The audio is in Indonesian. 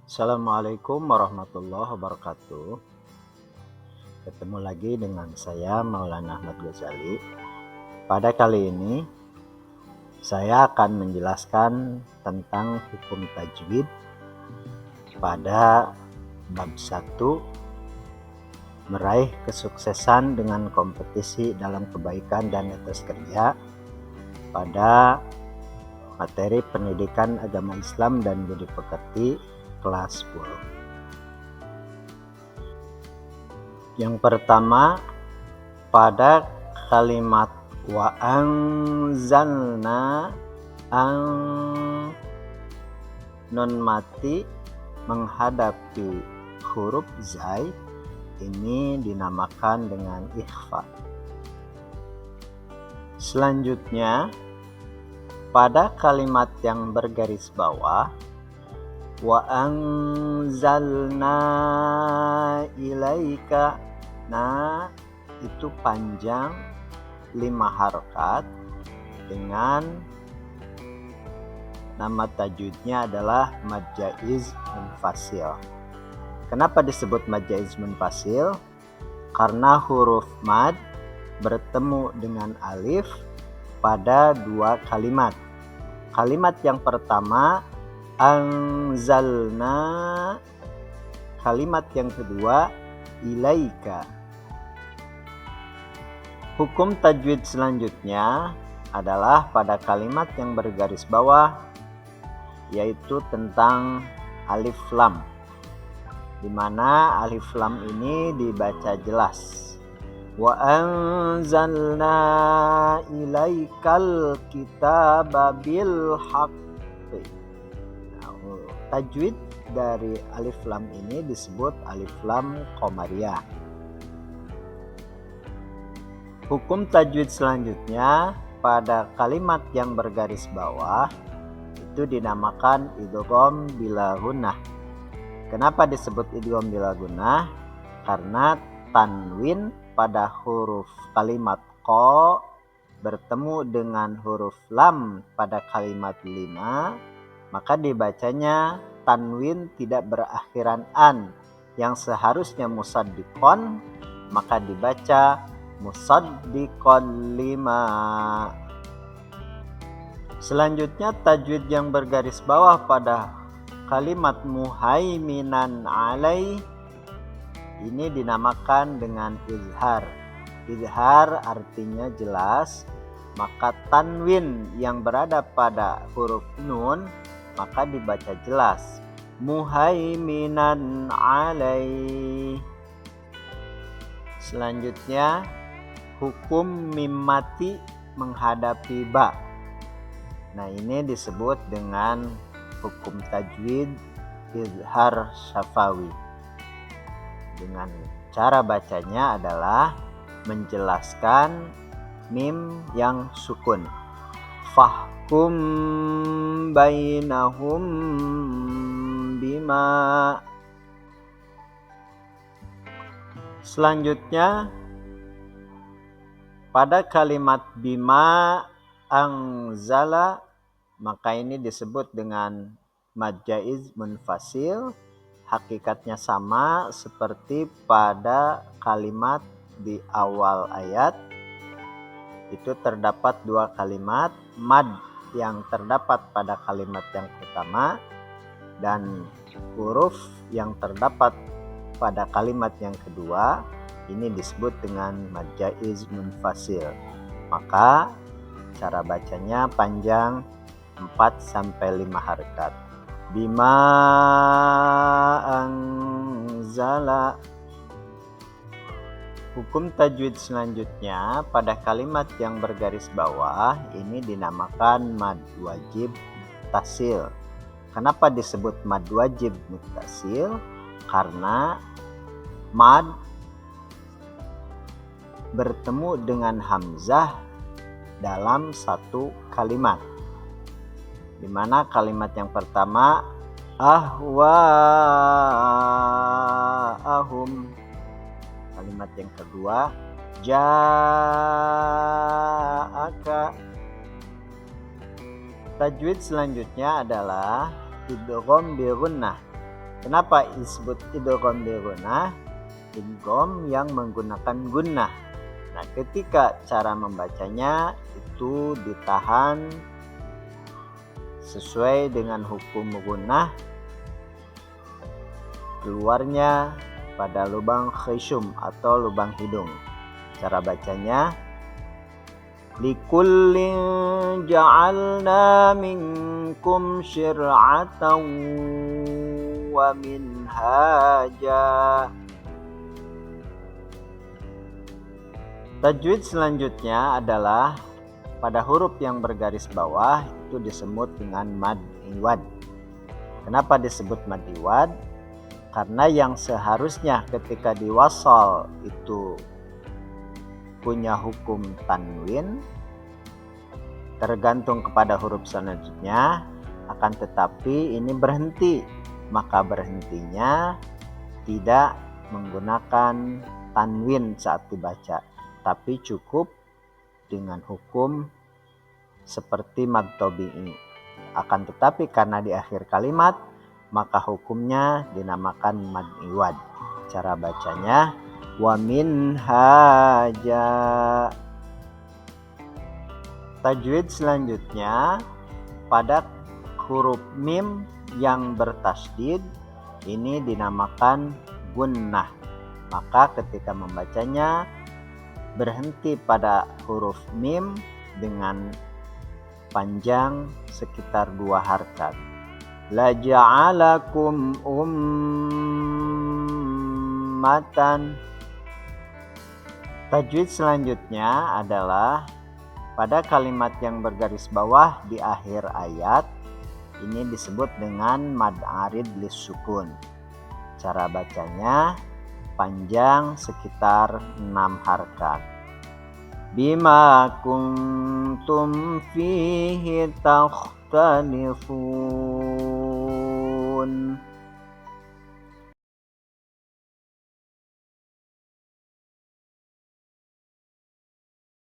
Assalamualaikum warahmatullahi wabarakatuh. Ketemu lagi dengan saya Maulana Ahmad Ghazali. Pada kali ini saya akan menjelaskan tentang hukum tajwid pada bab 1, meraih kesuksesan dengan kompetisi dalam kebaikan dan etos kerja, pada materi pendidikan agama Islam dan budi pekerti kelas 10. Yang pertama, pada kalimat wa anzalna, nun mati menghadapi huruf zai ini dinamakan dengan ikhfa. Selanjutnya, pada kalimat yang bergaris bawah wa anzalna ilaika, nah itu panjang 5 harokat dengan nama tajwidnya adalah mad jaiz munfasil. Kenapa disebut mad jaiz munfasil? Karena huruf mad bertemu dengan alif pada 2 kalimat. Kalimat yang pertama anzalna, kalimat yang kedua ilaika. Hukum tajwid selanjutnya adalah pada kalimat yang bergaris bawah, yaitu tentang alif lam, di mana alif lam ini dibaca jelas. Wa anzalna ilaikal kitaba bil haqqi. Tajwid dari alif lam ini disebut alif lam qomariyah. Hukum tajwid selanjutnya pada kalimat yang bergaris bawah itu dinamakan idgham bila gunnah. Kenapa disebut idgham bila gunnah? Karena tanwin pada huruf kalimat qa bertemu dengan huruf lam pada kalimat 5, maka dibacanya tanwin tidak berakhiran an, yang seharusnya musaddiqon maka dibaca musaddiqon 5. Selanjutnya tajwid yang bergaris bawah pada kalimat muhaiminan alai ini dinamakan dengan izhar. Izhar artinya jelas, maka tanwin yang berada pada huruf nun maka dibaca jelas muhaiminan alai. Selanjutnya hukum mim mati menghadapi ba. Nah, ini disebut dengan hukum tajwid izhar syafawi. Dengan cara bacanya adalah menjelaskan mim yang sukun. Fahkum bainahum bima. Selanjutnya pada kalimat bima anzala, maka ini disebut dengan mad jaiz munfasil. Hakikatnya sama seperti pada kalimat di awal ayat. Itu terdapat 2 kalimat, mad yang terdapat pada kalimat yang pertama dan huruf yang terdapat pada kalimat yang kedua, ini disebut dengan mad jaiz munfasil. Maka cara bacanya panjang 4-5 harokat. Bima anzala. Hukum tajwid selanjutnya pada kalimat yang bergaris bawah ini dinamakan mad wajib muttasil. Kenapa disebut mad wajib muttasil? Karena mad bertemu dengan hamzah dalam satu kalimat, di mana kalimat yang pertama ahum, kalimat yang kedua ja'aka. Tajwid selanjutnya adalah idgham bi gunnah. Kenapa disebut idgham bi gunnah? Idgham yang menggunakan gunnah. Nah, ketika cara membacanya itu ditahan sesuai dengan hukum gunnah, keluarnya pada lubang khisum atau lubang hidung. Cara bacanya, likullin ja'alna minkum syir'atan wa minhaja. Tajwid selanjutnya adalah pada huruf yang bergaris bawah itu disebut dengan mad iwad. Kenapa disebut mad iwad? Karena yang seharusnya ketika diwasal itu punya hukum tanwin, tergantung kepada huruf selanjutnya, akan tetapi ini berhenti, maka berhentinya tidak menggunakan tanwin saat dibaca, tapi cukup dengan hukum seperti mad tabi'i. Akan tetapi karena di akhir kalimat, maka hukumnya dinamakan mad iwad. Cara bacanya, wa minhaja. Tajwid selanjutnya pada huruf mim yang bertasydid ini dinamakan gunnah. Maka ketika membacanya berhenti pada huruf mim dengan panjang sekitar 2 harkat. La ja'alakum ummatan. Tajwid selanjutnya adalah pada kalimat yang bergaris bawah di akhir ayat, ini disebut dengan mad arid lis sukun. Cara bacanya panjang sekitar 6 harkat. Bima kuntum fihi takhtalifun.